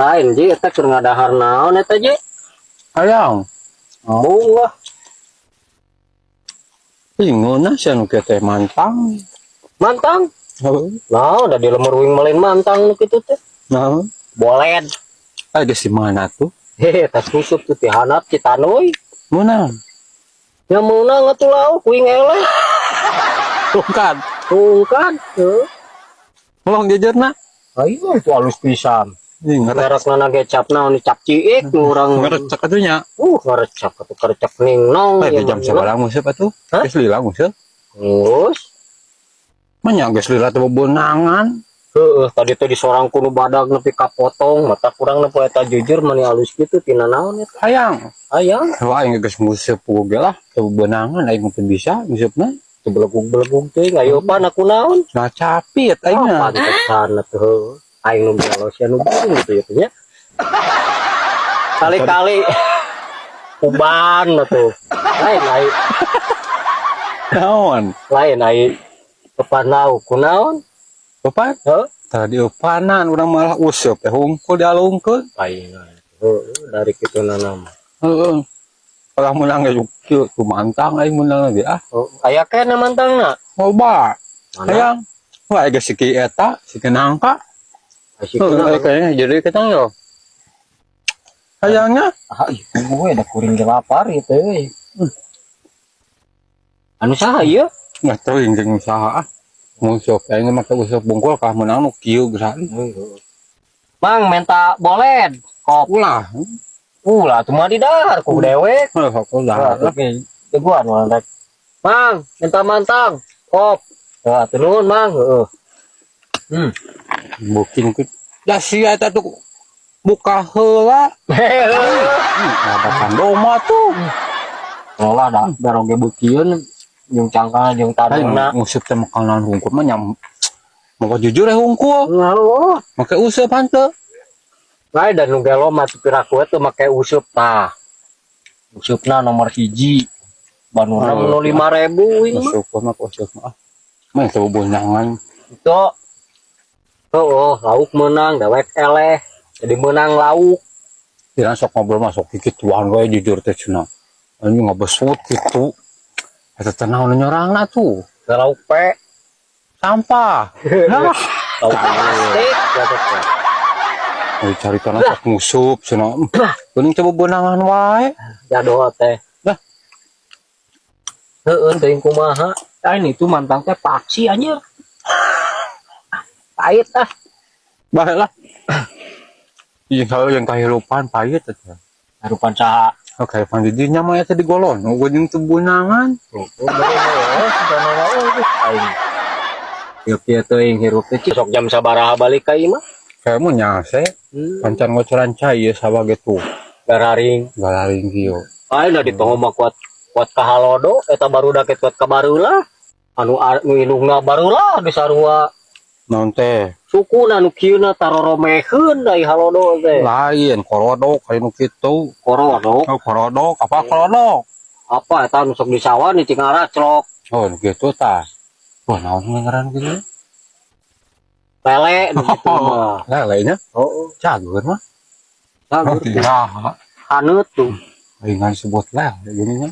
Lain ji eta keur ngadahar naon eta ji? Hayang. Munggah. Inguna sia nu teh mantang. Mantang. Heuh. Nah, udah di lemur wing melin mantang nu kitu teh. Naon? Boled. Geus di mana tuh? Hehe, tas kusup tuh ti hanap Citanoy. Meunang. Ya meunang atuh lauk wing eleh. Bukan. Tungkan. Heuh. Tolong jajarna. Ayo itu halus pisan. Ngerecek Merekna kecap naon cap ciik nu urang. ngerecek atunya. Ngarecap atuh karecap ningnong. Di jam sebelah museup atuh. Hah? Geus lila museup. Terus Manya geus lila teh bebenangan. tadi teh disorang kuno badag nepi ka potong mata kurang nepi eta jujur mani halus kitu tina naon eta. Hayang. Ayang Wah aing geus museup oge lah. Teu bebenangan aing mah teu bisa museupna. belegug-belegug teh ayo pan aku naon? Nah capit aing mah. Pantesan atuh. Aing nu belos ya nu bingung gitu ya nya. Kali-kali uban atuh. Lain Naon? Kepan lauk kunaon? Bapak Heuh? tadi upanan urang malah useup teh hungkul dialungkeun. Paingan. Dari kitu nama. Heeh. Kalau menang ge kieu tuh mantang aing menang lagi ah. Aya kana mantangna. Loba. Mana? Hayang. Wah geus siki eta, siki nangka. Asik Heeh kayaknya jadi ketang yo. Hayangnya gue ada kuring ge lapar itu euy. Anu saha ieu? nggak tahu yang usaha ah. Musuh kayaknya mah usah bungkul kah menang nu kieu geus. Mang menta boled. Kop Ulah. ulah tuh mah di dahar ku dewek. Aku dah. Oke. Teguan rek. Mang, minta mantang. Kop. Wah, turun mang. Heeh. Booking ku. Da sia eta tuh buka heula. Ada pandoma tuh. Olah da daroge beukieun jeung cangkang jeung tadungna. Musuh teh makanan hungkul mah nyam. Mau jujur hungkul. Halo. Make useup hanteu. Lain dan nu gelo mah piraku teh make useup tah. Usupna nomor 1. Banuna nu 5.000 wing mah. Useup mah useup mah. Mah teu bonyangan. Itu. Oh, lauk menang, dewek eleh. Jadi menang lauk. Dina sok ngobrol masuk kikituan we jujur teh cenah. Anjing ngabesut kitu. Eta teh naon nyorangna tuh. Lauk pe. Sampah. Nah, Lauk plastik. cari tanah sok ngusup cenah. Geuning coba bonangan wae. Jado teh. Lah. Heeh, teuing kumaha. Ini tuh mantang teh paksi anjir. Pahit ah. Bae lah. Yang kahirupan pahit eta. Harupan saha? Oke, pan di dinya mah eta digolon. Geuning teu bonangan. Yuk ya teuing hirup teh sok jam sabaraha balik ka ieu mah? Kayak mau nyase. Pancan ngocoran cai ya sabage tuh. Gararing. Galaring kieu. Ayeuna di toh mah kuat ka halodo eta barudak kuat ka barulah. Anu indungna barulah di sarua. Naon teh? Sukuna nu kieuna taroromeheun dari halodo teh. Lain korodok aya nu kitu. Korodok. Oh, korodok, apa korodok? Apa eta nu sok di sawah di Cingaraclok. Oh, nu kitu tah. Wah, naon ngaran kitu? Lele nu kitu mah. Lelenya Oh, cager mah. cager. Tidak. Haneut tuh. Aing disebut lele gini nya.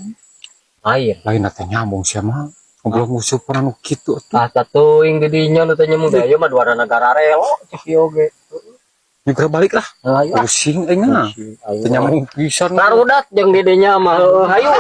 Air. Lain teh nyambung sia mah. Ngobrol musuh pernah nu kitu tuh. Ah tatuing didinya nu teh nyamung ieu mah dua negara relo cek ieu ge. Nyukur balik lah. Ayo. Pusing aing mah. Teu nyambung pisan. Karudat jeung didinya mah hayu.